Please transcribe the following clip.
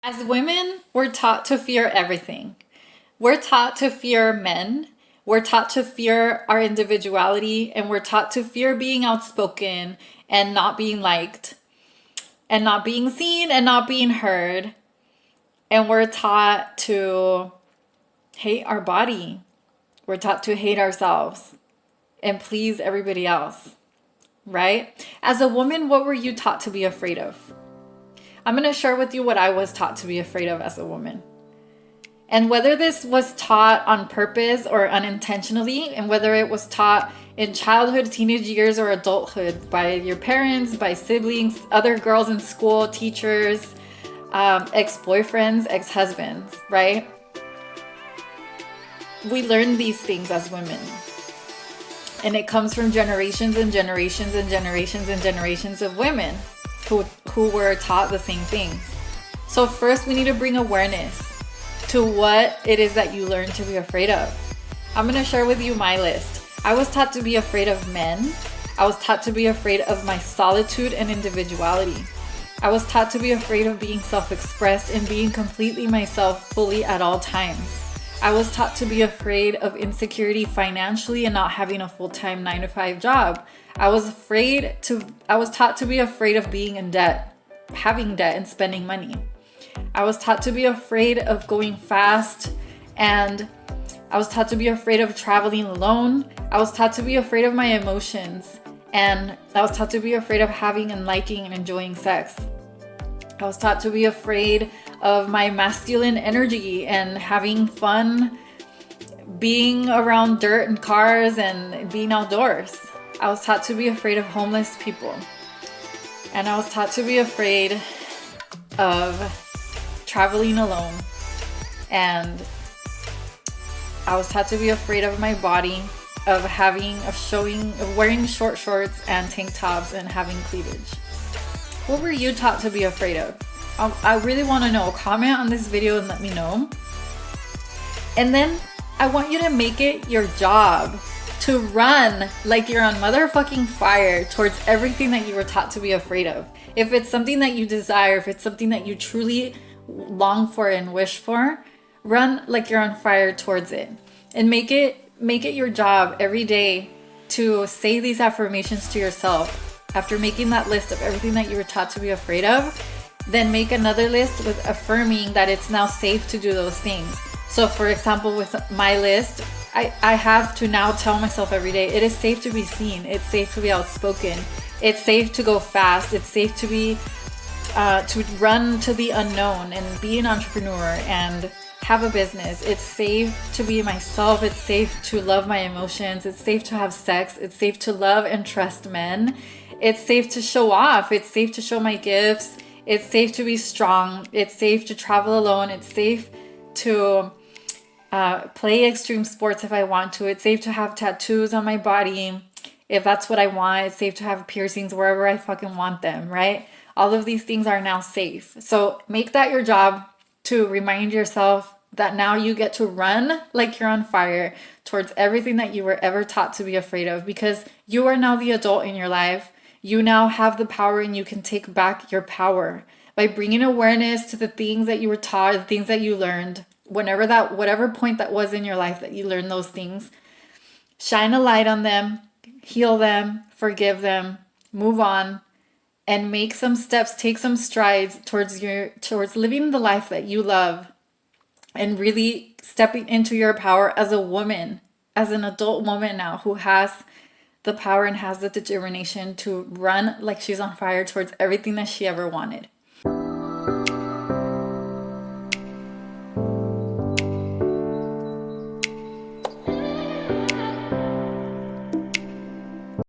As women, we're taught to fear everything. We're taught to fear men. We're taught to fear our individuality, and we're taught to fear being outspoken and not being liked and not being seen and not being heard. And we're taught to hate our body. We're taught to hate ourselves and please everybody else, right? As a woman, what were you taught to be afraid of? I'm going to share with you what I was taught to be afraid of as a woman. And whether this was taught on purpose or unintentionally, and whether it was taught in childhood, teenage years, or adulthood by your parents, by siblings, other girls in school, teachers, ex-boyfriends, ex-husbands, right? We learn these things as women. And it comes from generations and generations and generations and generations of women who were taught the same things. So first we need to bring awareness to what it is that you learn to be afraid of. I'm going to share with you my list. I was taught to be afraid of men. I was taught to be afraid of my solitude and individuality. I was taught to be afraid of being self-expressed and being completely myself fully at all times. I was taught to be afraid of insecurity financially and not having a full-time 9-to-5 job. I was taught to be afraid of being in debt, having debt and spending money. I was taught to be afraid of going fast, and I was taught to be afraid of traveling alone. I was taught to be afraid of my emotions, and I was taught to be afraid of having and liking and enjoying sex. I was taught to be afraid of my masculine energy and having fun being around dirt and cars and being outdoors. I was taught to be afraid of homeless people. And I was taught to be afraid of traveling alone. And I was taught to be afraid of my body, of wearing short shorts and tank tops and having cleavage. What were you taught to be afraid of? I really want to know. Comment on this video and let me know. And then I want you to make it your job to run like you're on motherfucking fire towards everything that you were taught to be afraid of. If it's something that you desire, if it's something that you truly long for and wish for, run like you're on fire towards it. And make it your job every day to say these affirmations to yourself. After making that list of everything that you were taught to be afraid of, then make another list with affirming that it's now safe to do those things. So for example, with my list, I have to now tell myself every day, it is safe to be seen. It's safe to be outspoken. It's safe to go fast. It's safe to run to the unknown and be an entrepreneur and have a business. It's safe to be myself. It's safe to love my emotions. It's safe to have sex. It's safe to love and trust men. It's safe to show off. It's safe to show my gifts. It's safe to be strong. It's safe to travel alone. It's safe to play extreme sports if I want to. It's safe to have tattoos on my body if that's what I want. It's safe to have piercings wherever I fucking want them, right? All of these things are now safe. So make that your job to remind yourself that now you get to run like you're on fire towards everything that you were ever taught to be afraid of, because you are now the adult in your life. You now have the power and you can take back your power by bringing awareness to the things that you were taught, the things that you learned, whatever point that was in your life that you learned those things. Shine a light on them, heal them, forgive them, move on, and make some steps, take some strides towards living the life that you love and really stepping into your power as a woman, as an adult woman now who has the power and has the determination to run like she's on fire towards everything that she ever wanted.